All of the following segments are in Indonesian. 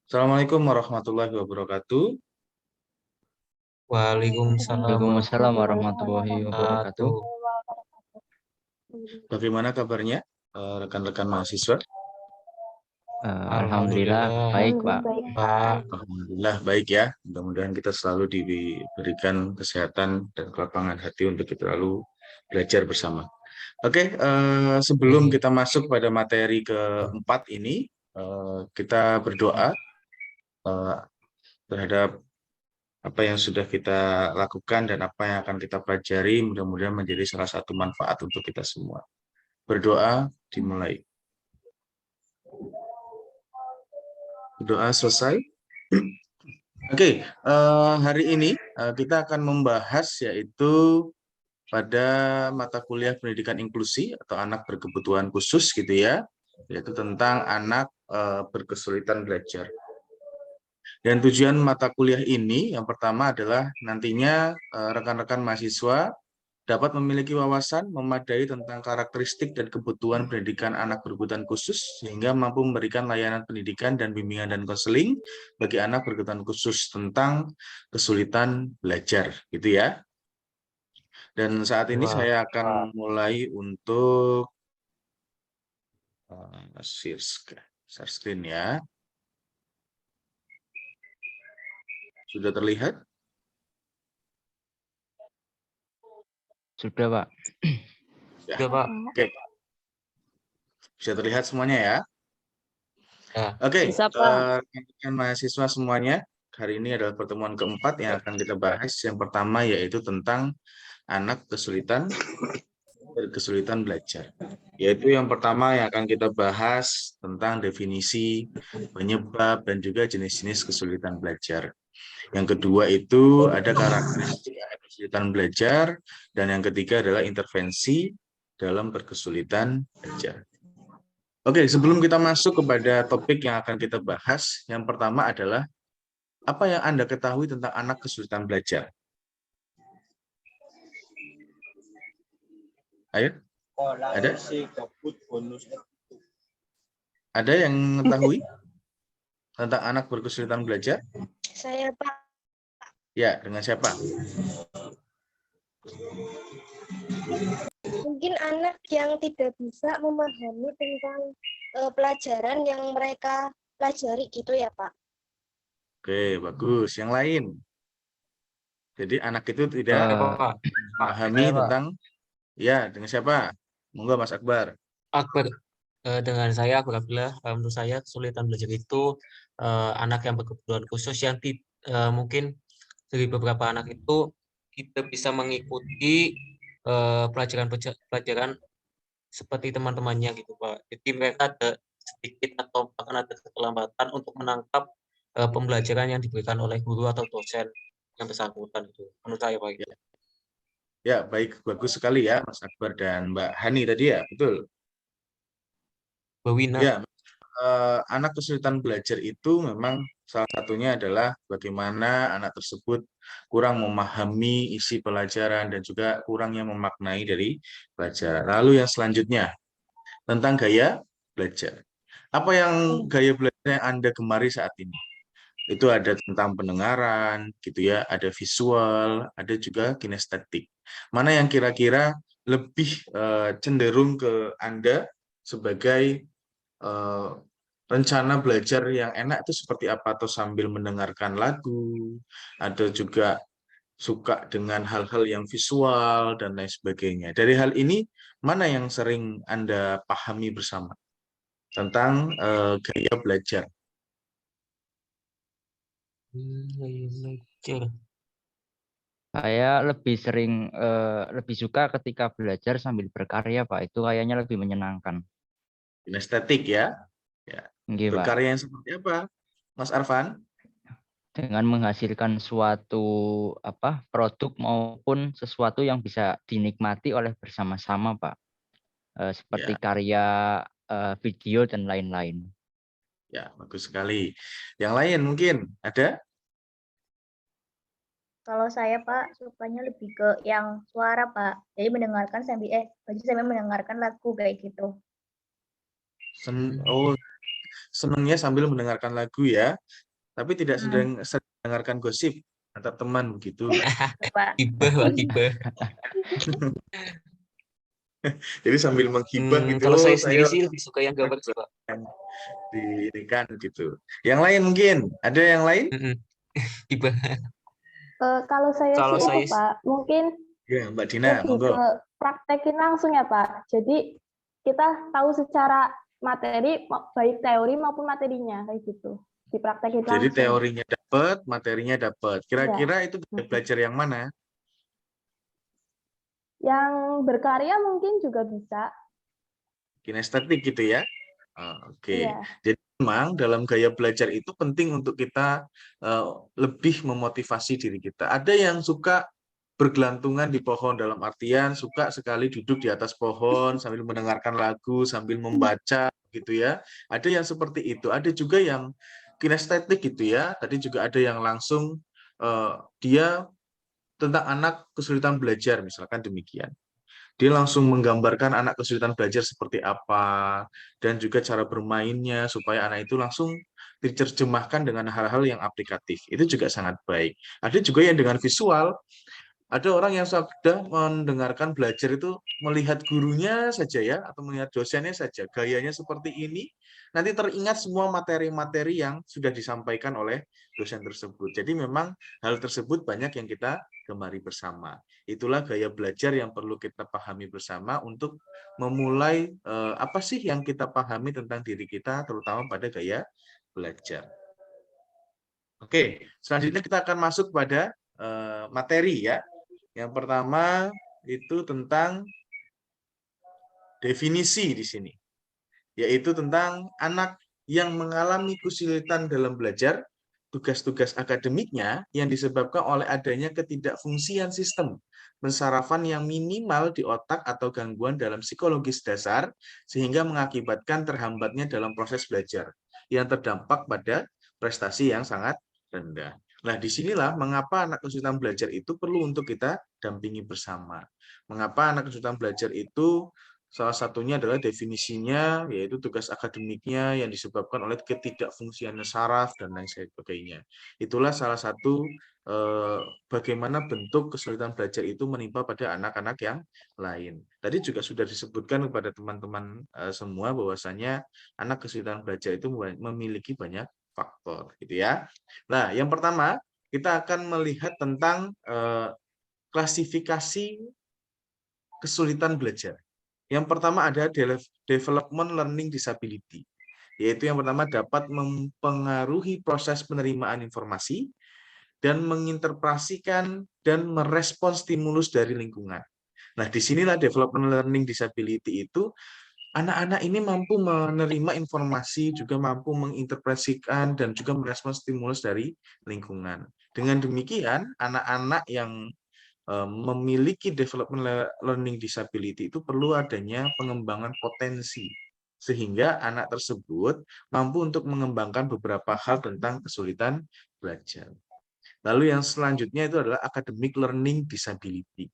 Assalamualaikum warahmatullahi wabarakatuh. Waalaikumsalam Waalaikumsalam warahmatullahi warahmatullahi wabarakatuh. wabarakatuh. Bagaimana kabarnya, rekan-rekan mahasiswa? Alhamdulillah Alhamdulillah, baik, Pak. Pak. Alhamdulillah baik ya. Mudah-mudahan kita selalu diberikan kesehatan dan kelapangan hati untuk kita selalu belajar bersama. Oke, sebelum Amin. kita masuk pada materi keempat ini, kita berdoa eh, terhadap apa yang sudah kita lakukan dan apa yang akan kita pelajari. Mudah-mudahan menjadi salah satu manfaat untuk kita semua. Berdoa dimulai. Doa selesai. Oke, hari ini kita akan membahas yaitu pada mata kuliah pendidikan inklusi atau anak berkebutuhan khusus gitu ya, yaitu tentang anak berkesulitan belajar. Dan tujuan mata kuliah ini yang pertama adalah nantinya rekan-rekan mahasiswa dapat memiliki wawasan memadai tentang karakteristik dan kebutuhan pendidikan anak berkebutuhan khusus sehingga mampu memberikan layanan pendidikan dan bimbingan dan konseling bagi anak berkebutuhan khusus tentang kesulitan belajar, gitu ya. Dan saat ini Wah, saya akan mulai untuk share screen ya. Sudah terlihat? Sudah, Pak. Ya. sudah Pak. Oke, bisa terlihat semuanya ya. Ya, Oke, Bisa, Pak. rekan-rekan mahasiswa semuanya, hari ini adalah pertemuan keempat yang akan kita bahas. Yang pertama yaitu tentang anak kesulitan belajar. Yaitu yang pertama yang akan kita bahas tentang definisi, penyebab, dan juga jenis-jenis kesulitan belajar. Yang kedua itu ada karakteristik anak kesulitan belajar, dan yang ketiga adalah intervensi dalam berkesulitan belajar. Oke, sebelum kita masuk kepada topik yang akan kita bahas, yang pertama adalah apa yang Anda ketahui tentang anak kesulitan belajar? Ayo, ada? Ada yang mengetahui tentang anak berkesulitan belajar? Saya, Pak. Ya, dengan siapa? Mungkin anak yang tidak bisa memahami tentang pelajaran yang mereka pelajari gitu ya, Pak. Oke, bagus. Yang lain? Jadi anak itu tidak Pak. memahami tentang, ya, dengan siapa? Monggo Mas Akbar. Akbar, dengan saya apabila menurut saya kesulitan belajar itu anak yang berkebutuhan khusus yang mungkin dari beberapa anak itu kita bisa mengikuti pelajaran seperti teman-temannya gitu Pak. Jadi mereka ada sedikit atau bahkan ada keterlambatan untuk menangkap pembelajaran yang diberikan oleh guru atau dosen yang bersangkutan itu. Menurut saya Pak. Ya, ya, baik, bagus sekali ya Mas Akbar dan Mbak Hani tadi ya, betul. Bawina. Ya, anak kesulitan belajar itu memang salah satunya adalah bagaimana anak tersebut kurang memahami isi pelajaran dan juga kurangnya memaknai dari pelajaran. Lalu yang selanjutnya tentang gaya belajar. Apa yang gaya belajar yang Anda gemari saat ini? Itu ada tentang pendengaran, gitu ya, ada visual, ada juga kinestetik. Mana yang kira-kira lebih cenderung ke Anda sebagai rencana belajar yang enak itu seperti apa? Atau sambil mendengarkan lagu, atau juga suka dengan hal-hal yang visual, dan lain sebagainya. Dari hal ini, mana yang sering Anda pahami bersama tentang gaya belajar? Gaya belajar. Saya lebih suka ketika belajar sambil berkarya, Pak. Itu kayaknya lebih menyenangkan. Kinestetik ya. Ya. Nggih, Pak. Berkarya yang seperti apa, Mas Arfan? Dengan menghasilkan suatu produk maupun sesuatu yang bisa dinikmati oleh bersama-sama, Pak. Seperti Ya, karya video dan lain-lain. ya, bagus sekali. Yang lain mungkin ada? Kalau saya Pak sukanya lebih ke yang suara Pak. Jadi mendengarkan sambil mendengarkan lagu kayak gitu. Oh, senangnya sambil mendengarkan lagu ya, tapi tidak Hmm. sering mendengarkan gosip antar teman begitu. Pak. Gibah, Pak, gibah. Jadi sambil menggibah gitu, Kalau saya saya sendiri sih lebih suka yang gambar sih, Pak. di ini kan gitu. Yang lain mungkin ada yang lain? Gibah. Kalau saya Kalau sih itu saya Pak, mungkin Ya, Mbak Dina, lebih monggo. ke praktekin langsung ya Pak. Jadi kita tahu secara materi, baik teori maupun materinya, kayak gitu. Dipraktekin Jadi langsung. teorinya dapat, materinya dapat. Kira-kira itu belajar yang mana? Yang berkarya mungkin juga bisa. Kinestetik gitu ya? Oke. Iya. Jadi memang dalam gaya belajar itu penting untuk kita lebih memotivasi diri kita. Ada yang suka bergelantungan di pohon, dalam artian suka sekali duduk di atas pohon sambil mendengarkan lagu, sambil membaca gitu ya. Ada yang seperti itu. Ada juga yang kinestetik gitu ya. Tadi juga ada yang langsung dia tentang anak kesulitan belajar misalkan demikian. Dia langsung menggambarkan anak kesulitan belajar seperti apa, dan juga cara bermainnya, supaya anak itu langsung diterjemahkan dengan hal-hal yang aplikatif. Itu juga sangat baik. Ada juga yang dengan visual, ada orang yang sudah mendengarkan belajar itu melihat gurunya saja ya, atau melihat dosennya saja, gayanya seperti ini, nanti teringat semua materi-materi yang sudah disampaikan oleh dosen tersebut. Jadi memang hal tersebut banyak yang kita gemari bersama. Itulah gaya belajar yang perlu kita pahami bersama untuk memulai apa sih yang kita pahami tentang diri kita, terutama pada gaya belajar. Oke, selanjutnya kita akan masuk pada materi ya. Yang pertama itu tentang definisi di sini, yaitu tentang anak yang mengalami kesulitan dalam belajar, tugas-tugas akademiknya yang disebabkan oleh adanya ketidakfungsian sistem pensarafan yang minimal di otak atau gangguan dalam psikologis dasar, sehingga mengakibatkan terhambatnya dalam proses belajar, yang terdampak pada prestasi yang sangat rendah. Nah, disinilah mengapa anak kesulitan belajar itu perlu untuk kita dampingi bersama. Mengapa anak kesulitan belajar itu salah satunya adalah definisinya, yaitu tugas akademiknya yang disebabkan oleh ketidakfungsian saraf dan lain sebagainya. Itulah salah satu bagaimana bentuk kesulitan belajar itu menimpa pada anak-anak yang lain. Tadi juga sudah disebutkan kepada teman-teman semua bahwasanya anak kesulitan belajar itu memiliki banyak faktor, gitu ya. Nah, yang pertama kita akan melihat tentang klasifikasi kesulitan belajar. Yang pertama ada development learning disability, yaitu yang pertama dapat mempengaruhi proses penerimaan informasi dan menginterpretasikan dan merespons stimulus dari lingkungan. Nah, disinilah development learning disability itu anak-anak ini mampu menerima informasi, juga mampu menginterpretasikan dan juga merespons stimulus dari lingkungan. Dengan demikian, anak-anak yang memiliki development learning disability itu perlu adanya pengembangan potensi, sehingga anak tersebut mampu untuk mengembangkan beberapa hal tentang kesulitan belajar. Lalu yang selanjutnya itu adalah academic learning disability.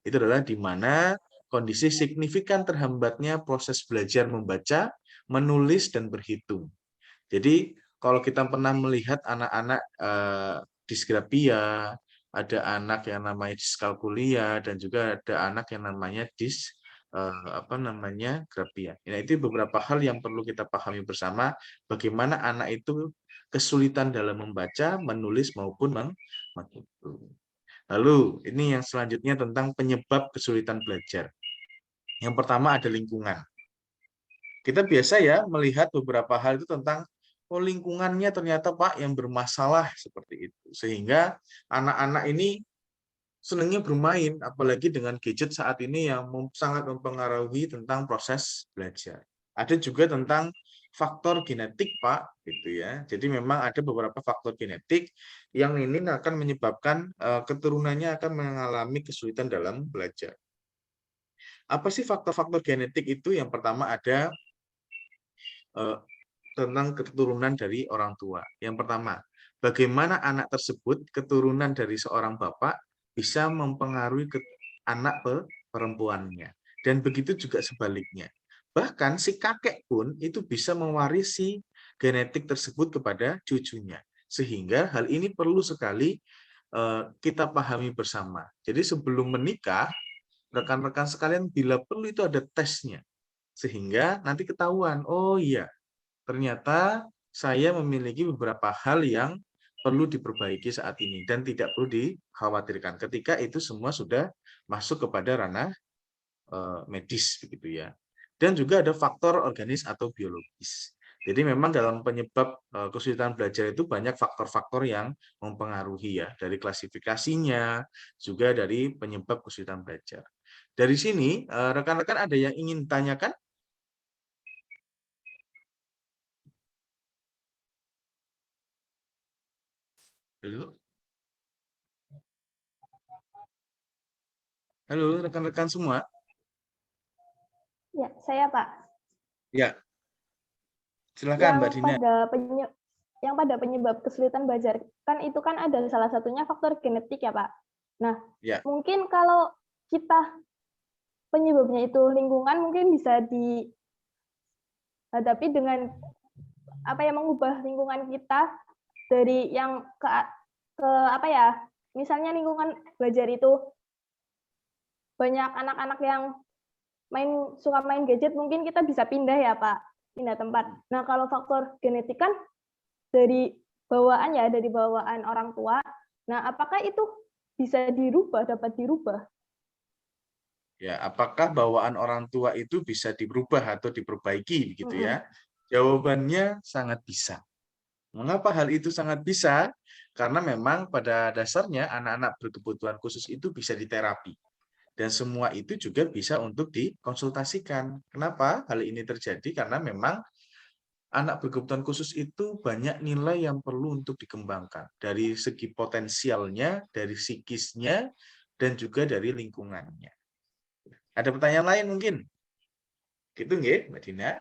Itu adalah di mana kondisi signifikan terhambatnya proses belajar membaca, menulis, dan berhitung. Jadi kalau kita pernah melihat anak-anak disgrafia, ada anak yang namanya diskalkulia, dan juga ada anak yang namanya grafia. Nah, itu beberapa hal yang perlu kita pahami bersama, bagaimana anak itu kesulitan dalam membaca, menulis, maupun menghitung. Lalu ini yang selanjutnya tentang penyebab kesulitan belajar. Yang pertama ada lingkungan. Kita biasa ya melihat beberapa hal itu tentang lingkungannya ternyata Pak yang bermasalah seperti itu. Sehingga anak-anak ini senangnya bermain, apalagi dengan gadget saat ini yang sangat mempengaruhi tentang proses belajar. Ada juga tentang faktor genetik Pak, gitu ya. Jadi memang ada beberapa faktor genetik yang ini akan menyebabkan keturunannya akan mengalami kesulitan dalam belajar. Apa sih faktor-faktor genetik itu? Yang pertama ada tentang keturunan dari orang tua. Yang pertama, bagaimana anak tersebut keturunan dari seorang bapak bisa mempengaruhi anak perempuannya. Dan begitu juga sebaliknya. Bahkan si kakek pun itu bisa mewarisi genetik tersebut kepada cucunya. Sehingga hal ini perlu sekali kita pahami bersama. Jadi sebelum menikah, rekan-rekan sekalian bila perlu itu ada tesnya. Sehingga nanti ketahuan, oh iya, ternyata saya memiliki beberapa hal yang perlu diperbaiki saat ini dan tidak perlu dikhawatirkan ketika itu semua sudah masuk kepada ranah medis begitu ya. Dan juga ada faktor organis atau biologis. Jadi memang dalam penyebab kesulitan belajar itu banyak faktor-faktor yang mempengaruhi ya, dari klasifikasinya, juga dari penyebab kesulitan belajar. Dari sini rekan-rekan ada yang ingin tanyakan? Halo? Halo rekan-rekan semua? Ya, saya Pak. Ya. Silakan Mbak Dina. Yang pada penyebab kesulitan belajar kan itu kan ada salah satunya faktor genetik ya Pak. Nah, Ya. mungkin kalau kita penyebabnya itu lingkungan mungkin bisa dihadapi dengan apa yang mengubah lingkungan kita dari yang ke apa ya? Misalnya lingkungan belajar itu banyak anak-anak yang suka main gadget, mungkin kita bisa pindah ya Pak, pindah tempat. Nah, kalau faktor genetik kan dari bawaan ya, dari bawaan orang tua. Nah, apakah itu bisa dirubah, dapat dirubah? Ya, apakah bawaan orang tua itu bisa dirubah atau diperbaiki begitu ya? Jawabannya sangat bisa. Mengapa hal itu sangat bisa? Karena memang pada dasarnya anak-anak berkebutuhan khusus itu bisa diterapi. Dan semua itu juga bisa untuk dikonsultasikan. Kenapa hal ini terjadi? Karena memang anak berkebutuhan khusus itu banyak nilai yang perlu untuk dikembangkan. Dari segi potensialnya, dari psikisnya, dan juga dari lingkungannya. Ada pertanyaan lain mungkin? Gitu nggih, Mbak Dina?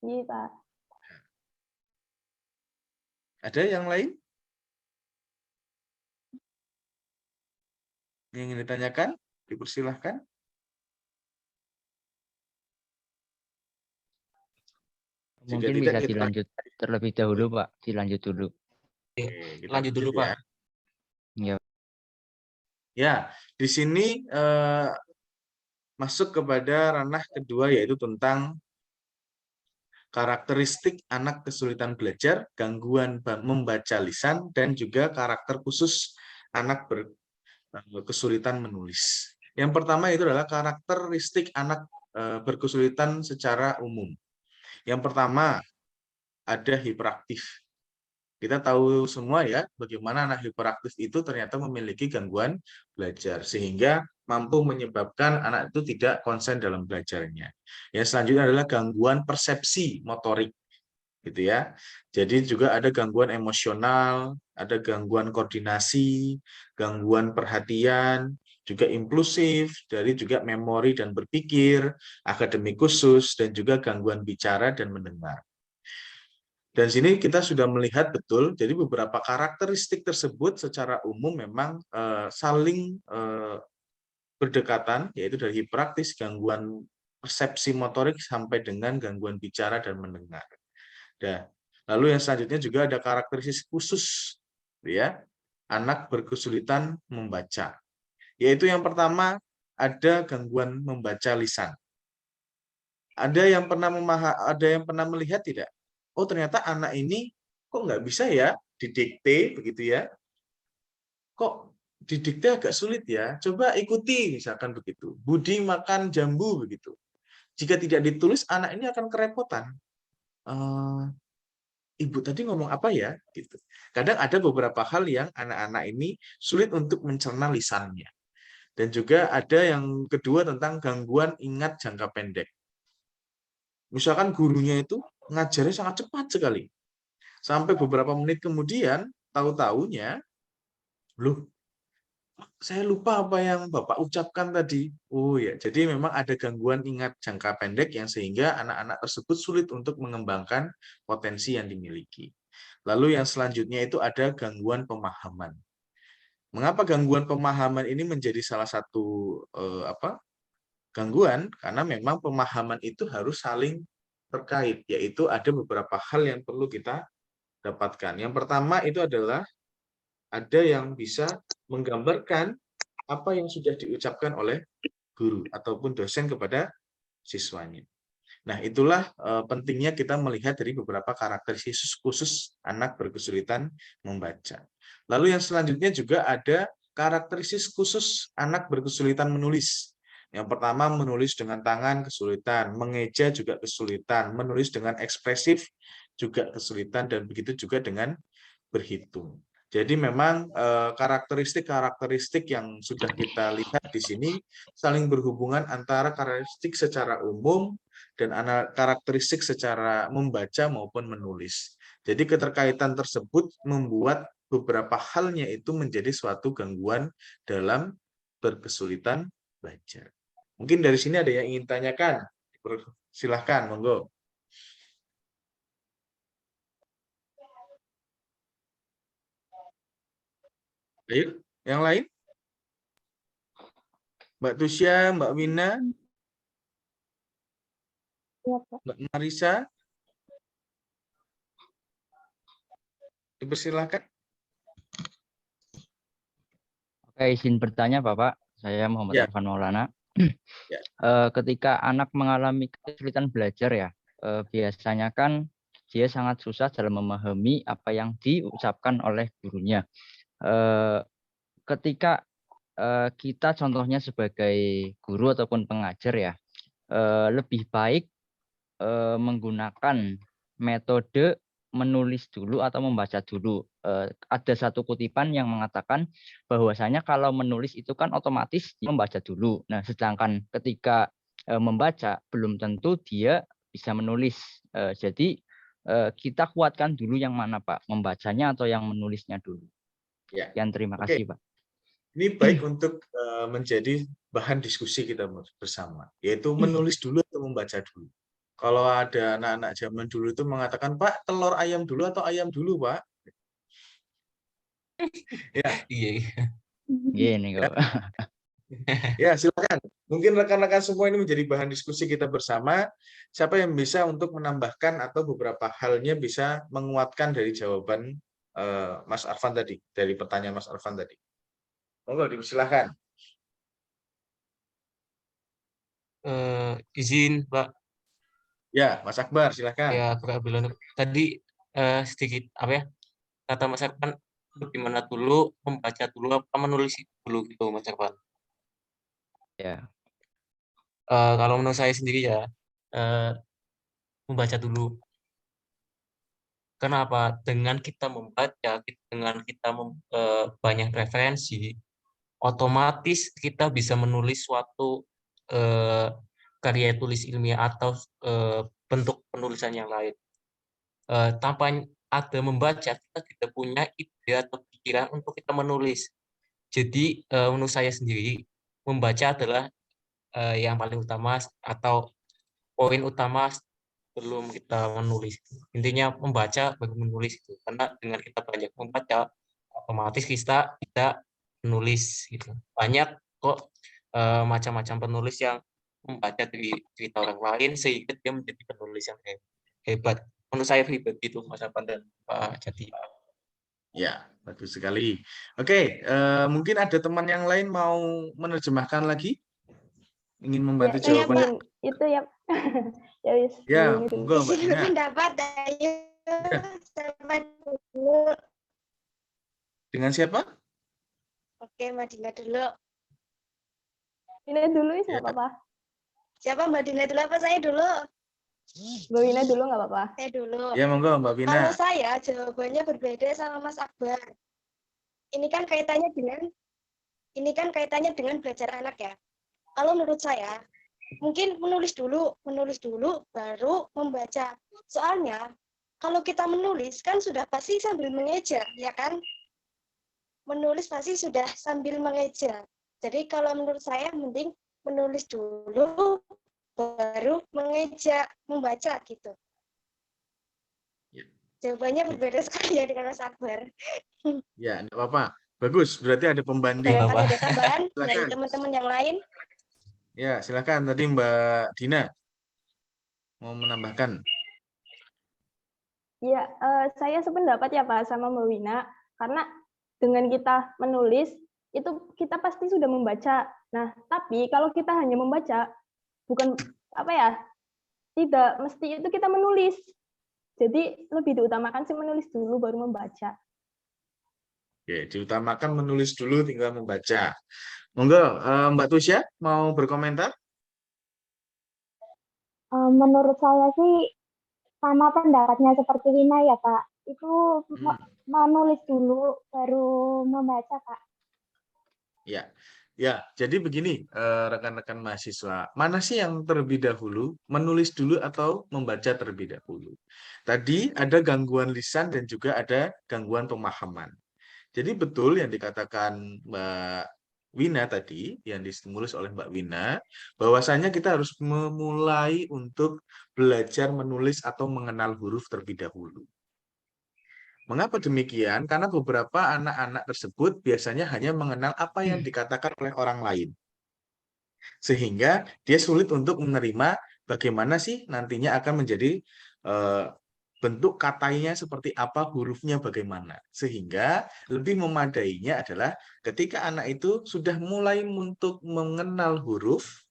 Iya, Pak. Ada yang lain? Yang ingin ditanyakan? Dipersilahkan. Mungkin bisa dilanjut terlebih dahulu, Pak. Dilanjut dulu. Lanjut dulu, Pak. Ya. Ya, di sini masuk kepada ranah kedua yaitu tentang karakteristik anak kesulitan belajar, gangguan membaca lisan, dan juga karakter khusus anak berkesulitan menulis. Yang pertama itu adalah karakteristik anak berkesulitan secara umum. Yang pertama, ada hiperaktif. Kita tahu semua ya, bagaimana anak hiperaktif itu ternyata memiliki gangguan belajar, sehingga mampu menyebabkan anak itu tidak konsen dalam belajarnya. Yang selanjutnya adalah gangguan persepsi motorik, gitu ya. Jadi juga ada gangguan emosional, ada gangguan koordinasi, gangguan perhatian, juga impulsif, dari juga memori dan berpikir, akademik khusus, dan juga gangguan bicara dan mendengar. Dan sini kita sudah melihat betul, jadi beberapa karakteristik tersebut secara umum memang saling berdekatan, yaitu dari hiperaktif, gangguan persepsi motorik, sampai dengan gangguan bicara dan mendengar. Dan lalu yang selanjutnya juga ada karakteristik khusus, ya, anak berkesulitan membaca. Yaitu yang pertama, ada gangguan membaca lisan. Ada yang pernah melihat tidak? Oh, ternyata anak ini kok nggak bisa ya didikte begitu ya? Kok didikte agak sulit ya? Coba ikuti misalkan begitu. Budi makan jambu begitu. Jika tidak ditulis, anak ini akan kerepotan. Ibu tadi ngomong apa ya? Gitu. Kadang ada beberapa hal yang anak-anak ini sulit untuk mencerna lisannya. Dan juga ada yang kedua tentang gangguan ingat jangka pendek. Misalkan gurunya itu ngajarnya sangat cepat sekali. Sampai beberapa menit kemudian, tahu-taunya, loh, saya lupa apa yang Bapak ucapkan tadi. Oh ya, jadi memang ada gangguan ingat jangka pendek yang sehingga anak-anak tersebut sulit untuk mengembangkan potensi yang dimiliki. Lalu yang selanjutnya itu ada gangguan pemahaman. Mengapa gangguan pemahaman ini menjadi salah satu gangguan? Karena memang pemahaman itu harus saling terkait, yaitu ada beberapa hal yang perlu kita dapatkan. Yang pertama itu adalah ada yang bisa menggambarkan apa yang sudah diucapkan oleh guru ataupun dosen kepada siswanya. Nah, itulah pentingnya kita melihat dari beberapa karakteristik khusus anak berkesulitan membaca. Lalu yang selanjutnya juga ada karakteristik khusus anak berkesulitan menulis. Yang pertama, menulis dengan tangan kesulitan, mengeja juga kesulitan, menulis dengan ekspresif juga kesulitan, dan begitu juga dengan berhitung. Jadi memang karakteristik-karakteristik yang sudah kita lihat di sini saling berhubungan antara karakteristik secara umum dan karakteristik secara membaca maupun menulis. Jadi keterkaitan tersebut membuat beberapa halnya itu menjadi suatu gangguan dalam berkesulitan belajar. Mungkin dari sini ada yang ingin tanyakan. Silahkan, monggo. Ayo, yang lain? Mbak Tusya, Mbak Wina, Mbak Marisa, dipersilakan. Oke, izin bertanya Bapak, saya Muhammad Ya. Irfan Maulana. Ya. Ketika anak mengalami kesulitan belajar ya, biasanya kan dia sangat susah dalam memahami apa yang diucapkan oleh gurunya. Ketika kita contohnya sebagai guru ataupun pengajar ya, lebih baik menggunakan metode menulis dulu atau membaca dulu. Ada satu kutipan yang mengatakan bahwasanya kalau menulis itu kan otomatis membaca dulu. Nah, sedangkan ketika membaca belum tentu dia bisa menulis. Jadi kita kuatkan dulu yang mana Pak, membacanya atau yang menulisnya dulu. Ya. Sekian, terima kasih Pak. Ini baik untuk menjadi bahan diskusi kita bersama, yaitu menulis dulu atau membaca dulu. Kalau ada anak-anak zaman dulu itu mengatakan, Pak, telur ayam dulu atau ayam dulu, Pak? Ya. Iya. Gini kok. Ya, silakan. Mungkin rekan-rekan semua ini menjadi bahan diskusi kita bersama. Siapa yang bisa untuk menambahkan atau beberapa halnya bisa menguatkan dari jawaban Mas Arfan tadi, dari pertanyaan Mas Arfan tadi. Monggo, dipersilahkan. Izin, Pak. Ya, Mas Akbar, silakan. Ya, Pak bilang tadi sedikit apa ya? Kata Mas Arfan, gimana dulu membaca dulu apa menulis dulu gitu, Mas Arfan? Ya. Kalau menurut saya sendiri ya, membaca dulu. Kenapa? Dengan kita membaca, dengan kita banyak referensi, otomatis kita bisa menulis suatu karya tulis ilmiah atau bentuk penulisan yang lain. Tanpa ada membaca, kita tidak punya ide atau pikiran untuk kita menulis. Jadi menurut saya sendiri, membaca adalah yang paling utama atau poin utama sebelum kita menulis. Intinya membaca baru menulis itu. Karena dengan kita banyak membaca, otomatis kita menulis gitu. Banyak kok macam-macam penulis yang membaca dari cerita orang lain sehingga dia menjadi penulis yang hebat. Menurut saya pribadi itu Mas Afan dan Pak Jati. Ya, bagus sekali. Oke, mungkin ada teman yang lain mau menerjemahkan lagi? Ingin membantu Ya, jawaban? itu ya. Ya, wis. Ya, monggo Mbak Dina. Pendapat, ayo. Siapa dulu? Dengan siapa? Oke, Mbak Dina dulu. Dina dulu ya, Ya. nggak apa-apa. Siapa Mbak Dina dulu apa saya dulu? Mbak Wina dulu nggak apa-apa. Saya dulu. Ya, monggo Mbak Vina. Kalau saya jawabannya berbeda sama Mas Akbar. Ini kan kaitannya dengan belajar anak ya. Kalau menurut saya, mungkin menulis dulu baru membaca. Soalnya kalau kita menulis kan sudah pasti sambil mengeja, ya kan? Menulis pasti sudah sambil mengeja. Jadi kalau menurut saya mending menulis dulu baru mengeja, membaca gitu. Ya. Jawabannya berbeda sekali ya dengan Mas Akbar. Ya, enggak apa-apa. Bagus, berarti ada pembanding. Barangkali ada tambahan dari Silakan. teman-teman yang lain. Ya, silakan tadi Mbak Dina. mau menambahkan? Ya, saya sependapat ya Pak sama Mbak Wina, karena dengan kita menulis itu kita pasti sudah membaca. Nah, tapi kalau kita hanya membaca, bukan apa ya, tidak mesti itu kita menulis. Jadi lebih diutamakan sih menulis dulu baru membaca. Oke, diutamakan menulis dulu tinggal membaca. Monggo, Mbak Tusya mau berkomentar? Menurut saya sih sama pendapatnya seperti Wina ya Pak. Itu menulis dulu baru membaca Pak. Ya, ya. Jadi begini, rekan-rekan mahasiswa, mana sih yang terlebih dahulu, menulis dulu atau membaca terlebih dahulu? Tadi ada gangguan lisan dan juga ada gangguan pemahaman. Jadi betul yang dikatakan Mbak Wina tadi, yang distimulus oleh Mbak Wina, bahwasanya kita harus memulai untuk belajar menulis atau mengenal huruf terlebih dahulu. Mengapa demikian? Karena beberapa anak-anak tersebut biasanya hanya mengenal apa yang dikatakan oleh orang lain. Sehingga dia sulit untuk menerima bagaimana sih nantinya akan menjadi bentuk katanya seperti apa, hurufnya bagaimana. Sehingga lebih memadainya adalah ketika anak itu sudah mulai untuk mengenal huruf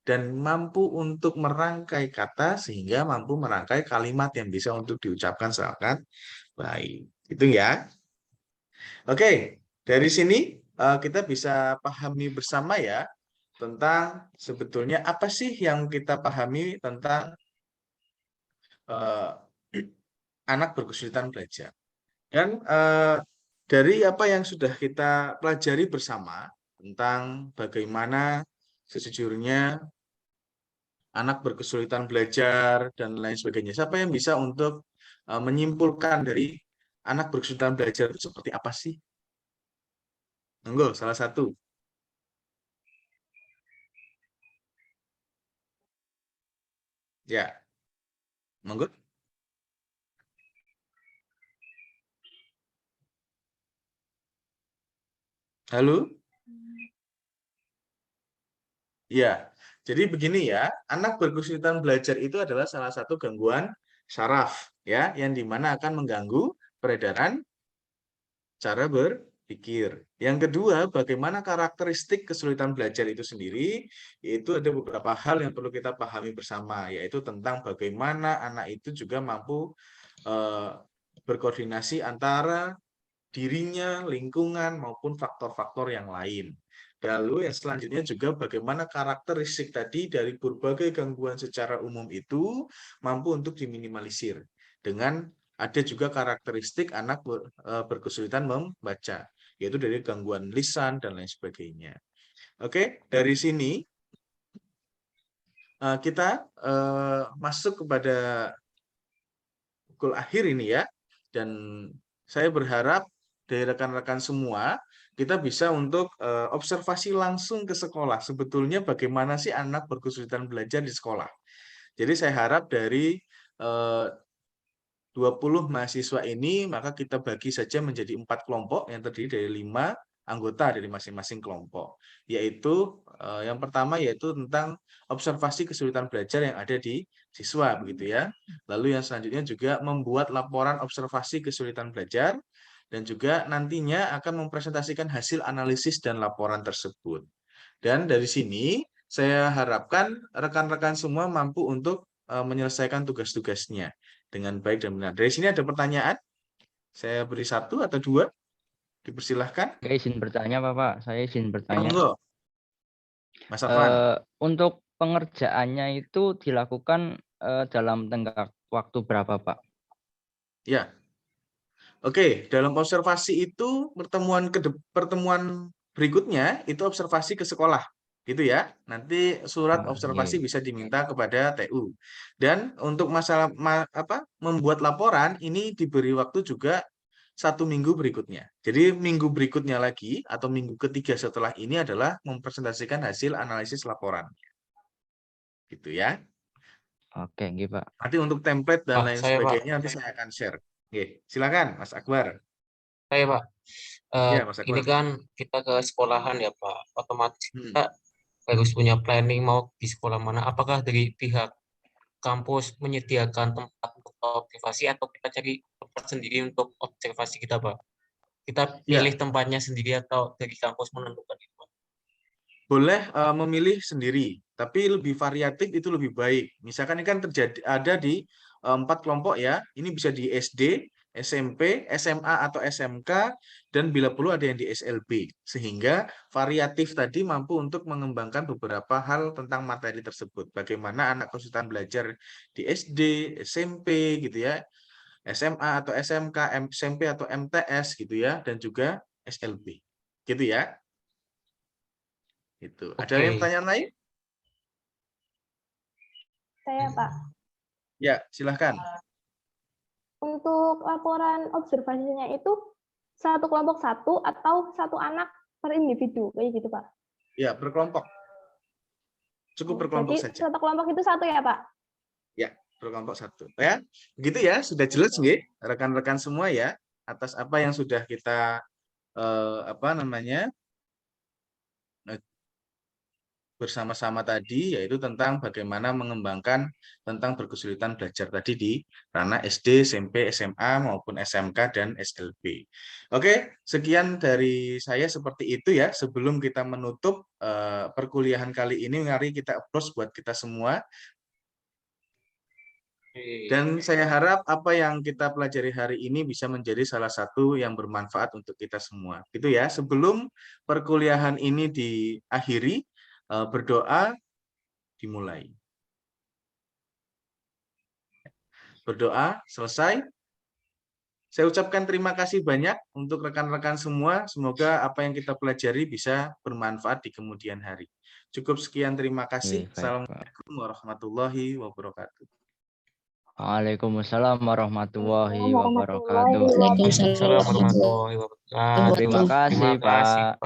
dan mampu untuk merangkai kata sehingga mampu merangkai kalimat yang bisa untuk diucapkan sangat baik. Itu ya. Oke, dari sini kita bisa pahami bersama ya tentang sebetulnya apa sih yang kita pahami tentang anak berkesulitan belajar. Dan dari apa yang sudah kita pelajari bersama tentang bagaimana sejujurnya anak berkesulitan belajar dan lain sebagainya. Siapa yang bisa untuk menyimpulkan dari anak berkesulitan belajar itu seperti apa sih? Monggo, salah satu. Ya, monggo. Halo? Ya, jadi begini ya, anak berkesulitan belajar itu adalah salah satu gangguan saraf, ya, yang dimana akan mengganggu peredaran cara berpikir. Yang kedua, bagaimana karakteristik kesulitan belajar itu sendiri, yaitu ada beberapa hal yang perlu kita pahami bersama, yaitu tentang bagaimana anak itu juga mampu berkoordinasi antara dirinya, lingkungan, maupun faktor-faktor yang lain. Lalu yang selanjutnya juga bagaimana karakteristik tadi dari berbagai gangguan secara umum itu mampu untuk diminimalisir. Dengan ada juga karakteristik anak berkesulitan membaca, yaitu dari gangguan lisan dan lain sebagainya. Oke, dari sini kita masuk kepada pukul akhir ini ya. Dan saya berharap dari rekan-rekan semua, kita bisa untuk observasi langsung ke sekolah. Sebetulnya bagaimana sih anak berkesulitan belajar di sekolah. Jadi saya harap dari 20 mahasiswa ini, maka kita bagi saja menjadi 4 kelompok yang terdiri dari 5 anggota dari masing-masing kelompok. Yaitu yang pertama yaitu tentang observasi kesulitan belajar yang ada di siswa, begitu ya. Lalu yang selanjutnya juga membuat laporan observasi kesulitan belajar, dan juga nantinya akan mempresentasikan hasil analisis dan laporan tersebut. Dan dari sini saya harapkan rekan-rekan semua mampu untuk menyelesaikan tugas-tugasnya dengan baik dan benar. Dari sini ada pertanyaan? Saya beri 1 atau 2. Dipersilahkan. Saya izin bertanya, Bapak. Saya izin bertanya. Monggo. Mas Afwan. Untuk pengerjaannya itu dilakukan dalam tenggang waktu berapa, Pak? Ya. Oke, dalam observasi itu pertemuan berikutnya itu observasi ke sekolah, gitu ya. Nanti surat observasi bisa diminta kepada TU. Dan untuk masalah membuat laporan ini diberi waktu juga 1 minggu berikutnya. Jadi minggu berikutnya lagi atau minggu ketiga setelah ini adalah mempresentasikan hasil analisis laporan, gitu ya. Oke, gitu, Pak. Nanti untuk template dan lain Saya, Pak. sebagainya nanti saya akan share. Oke, silakan Mas Akbar. Saya, Pak. Ya, Mas Ini Akbar. kan kita ke sekolahan ya, Pak. Otomatis kita harus punya planning mau di sekolah mana. Apakah dari pihak kampus menyediakan tempat untuk observasi atau kita cari tempat sendiri untuk observasi kita, Pak? Kita Ya. pilih tempatnya sendiri atau dari kampus menentukan itu, Pak? Boleh memilih sendiri, tapi lebih variatif itu lebih baik. Misalkan ini kan ada di 4 kelompok ya. Ini bisa di SD, SMP, SMA atau SMK, dan bila perlu ada yang di SLB. Sehingga variatif tadi mampu untuk mengembangkan beberapa hal tentang materi tersebut. Bagaimana anak kesulitan belajar di SD, SMP gitu ya, SMA atau SMK, SMP atau MTS gitu ya, dan juga SLB. Gitu ya. Itu. Ada yang Oke. pertanyaan lain? Saya, Pak. Ya, silahkan. Untuk laporan observasinya itu satu kelompok satu atau satu anak per individu, kayak gitu, Pak? Ya, berkelompok. Cukup berkelompok Jadi saja. satu kelompok itu satu ya, Pak? Ya, berkelompok satu. Ya, begitu ya. Sudah jelas nggih, rekan-rekan semua ya, atas apa yang sudah kita bersama-sama tadi, yaitu tentang bagaimana mengembangkan tentang berkesulitan belajar tadi di ranah SD, SMP, SMA, maupun SMK, dan SLB. Oke, sekian dari saya seperti itu ya. Sebelum kita menutup perkuliahan kali ini, mari kita applause buat kita semua. Dan saya harap apa yang kita pelajari hari ini bisa menjadi salah satu yang bermanfaat untuk kita semua. Gitu ya. Sebelum perkuliahan ini diakhiri, berdoa dimulai. Berdoa selesai. Saya ucapkan terima kasih banyak untuk rekan-rekan semua. Semoga apa yang kita pelajari bisa bermanfaat di kemudian hari. Cukup sekian, terima kasih. Baik, Pak. Assalamualaikum warahmatullahi wabarakatuh. Waalaikumsalam warahmatullahi Waalaikumsalam wabarakatuh. warahmatullahi Waalaikumsalam warahmatullahi wabarakatuh. Terima kasih, Terima kasih, Pak.